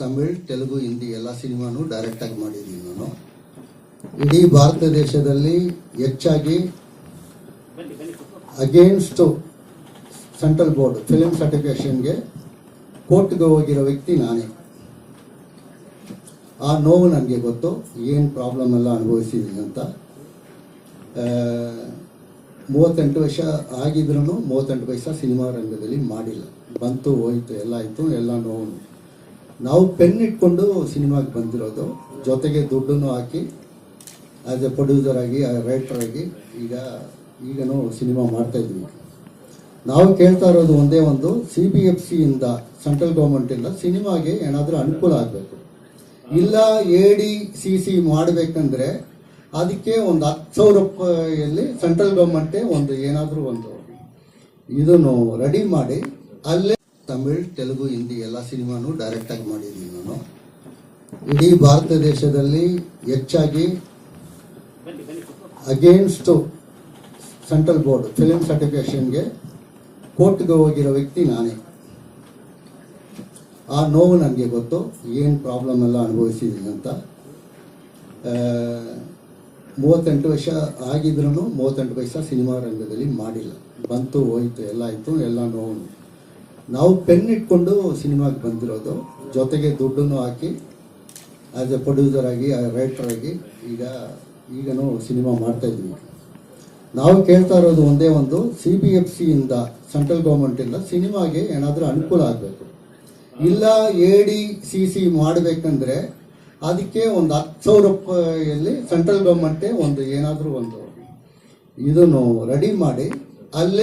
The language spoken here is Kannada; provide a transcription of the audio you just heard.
ತಮಿಳ್, ತೆಲುಗು, ಹಿಂದಿ ಎಲ್ಲ ಸಿನಿಮಾನು ಡೈರೆಕ್ಟ್ ಆಗಿ ಮಾಡಿದ್ದೀನಿ ನಾನು. ಇಡೀ ಭಾರತ ದೇಶದಲ್ಲಿ ಹೆಚ್ಚಾಗಿ ಅಗೇನ್ಸ್ಟ್ ಸೆಂಟ್ರಲ್ ಬೋರ್ಡ್ ಫಿಲ್ಮ್ ಸರ್ಟಿಫಿಕೇಶನ್ಗೆ ಕೋರ್ಟ್ಗೆ ಹೋಗಿರೋ ವ್ಯಕ್ತಿ ನಾನೇ. ಆ ನೋವು ನನಗೆ ಗೊತ್ತು, ಏನು ಪ್ರಾಬ್ಲಮ್ ಎಲ್ಲ ಅನುಭವಿಸಿದ್ದೀನಿ ಅಂತ. 38 ವರ್ಷ ಆಗಿದ್ರೂ 38 ಪೈಸಾ ಸಿನಿಮಾ ರಂಗದಲ್ಲಿ ಮಾಡಿಲ್ಲ. ಬಂತು ಹೋಯ್ತು, ಎಲ್ಲ ಆಯಿತು, ಎಲ್ಲ ನೋವು. ನಾವು ಪೆನ್ ಇಟ್ಕೊಂಡು ಸಿನಿಮಾಗೆ ಬಂದಿರೋದು, ಜೊತೆಗೆ ದುಡ್ಡನ್ನು ಹಾಕಿ ಆ್ಯಸ್ ಎ ಪ್ರೊಡ್ಯೂಸರ್ ಆಗಿ, ರೈಟರ್ ಆಗಿ ಈಗನೂ ಸಿನಿಮಾ ಮಾಡ್ತಾಯಿದ್ವಿ. ನಾವು ಕೇಳ್ತಾ ಇರೋದು ಒಂದೇ ಒಂದು, CBFCಯಿಂದ ಸೆಂಟ್ರಲ್ ಗೌರ್ಮೆಂಟಿಂದ ಸಿನಿಮಾಗೆ ಏನಾದರೂ ಅನುಕೂಲ ಆಗಬೇಕು. ಇಲ್ಲ ADCC ಮಾಡಬೇಕಂದ್ರೆ ಅದಕ್ಕೆ ಒಂದು 10,000 ರೂಪಾಯಿಯಲ್ಲಿ ಸೆಂಟ್ರಲ್ ಗೌರ್ಮೆಂಟೇ ಏನಾದರೂ ಇದನ್ನು ರೆಡಿ ಮಾಡಿ ಅಲ್ಲೇ ತಮಿಳ್, ತೆಲುಗು, ಹಿಂದಿ ಎಲ್ಲ ಸಿನಿಮಾನು ಡೈರೆಕ್ಟ್ ಆಗಿ ಮಾಡಿದ್ದೀನಿ ನಾನು. ಇಡೀ ಭಾರತ ದೇಶದಲ್ಲಿ ಹೆಚ್ಚಾಗಿ ಅಗೇನ್ಸ್ಟ್ ಸೆಂಟ್ರಲ್ ಬೋರ್ಡ್ ಫಿಲ್ಮ್ ಸರ್ಟಿಫಿಕೇಶನ್ಗೆ ಕೋರ್ಟ್ಗೆ ಹೋಗಿರೋ ವ್ಯಕ್ತಿ ನಾನೇ. ಆ ನೋವು ನನಗೆ ಗೊತ್ತು, ಏನು ಪ್ರಾಬ್ಲಮ್ ಎಲ್ಲ ಅನುಭವಿಸಿದ್ದೀನಿ ಅಂತ. 38 ವರ್ಷ ಆಗಿದ್ರೂ 38 ಪೈಸಾ ಸಿನಿಮಾ ರಂಗದಲ್ಲಿ ಮಾಡಿಲ್ಲ. ಬಂತು ಹೋಯ್ತು, ಎಲ್ಲ ಆಯಿತು, ಎಲ್ಲ ನೋವು. ನಾವು ಪೆನ್ ಇಟ್ಕೊಂಡು ಸಿನಿಮಾಗೆ ಬಂದಿರೋದು, ಜೊತೆಗೆ ದುಡ್ಡನ್ನು ಹಾಕಿ ಆ್ಯಸ್ ಎ ಪ್ರೊಡ್ಯೂಸರ್ ಆಗಿ, ರೈಟರ್ ಆಗಿ ಈಗನೂ ಸಿನಿಮಾ ಮಾಡ್ತಾಯಿದ್ವಿ. ನಾವು ಕೇಳ್ತಾ ಇರೋದು ಒಂದೇ ಒಂದು, CBFCಯಿಂದ ಸೆಂಟ್ರಲ್ ಗೌರ್ಮೆಂಟಿಂದ ಸಿನಿಮಾಗೆ ಏನಾದರೂ ಅನುಕೂಲ ಆಗಬೇಕು. ಇಲ್ಲ ADCC ಮಾಡಬೇಕಂದ್ರೆ ಅದಕ್ಕೆ ಒಂದು 10,000 ರೂಪಾಯಿಯಲ್ಲಿ ಸೆಂಟ್ರಲ್ ಗೌರ್ಮೆಂಟೇ ಏನಾದರೂ ಇದನ್ನು ರೆಡಿ ಮಾಡಿ ಅಲ್ಲೇ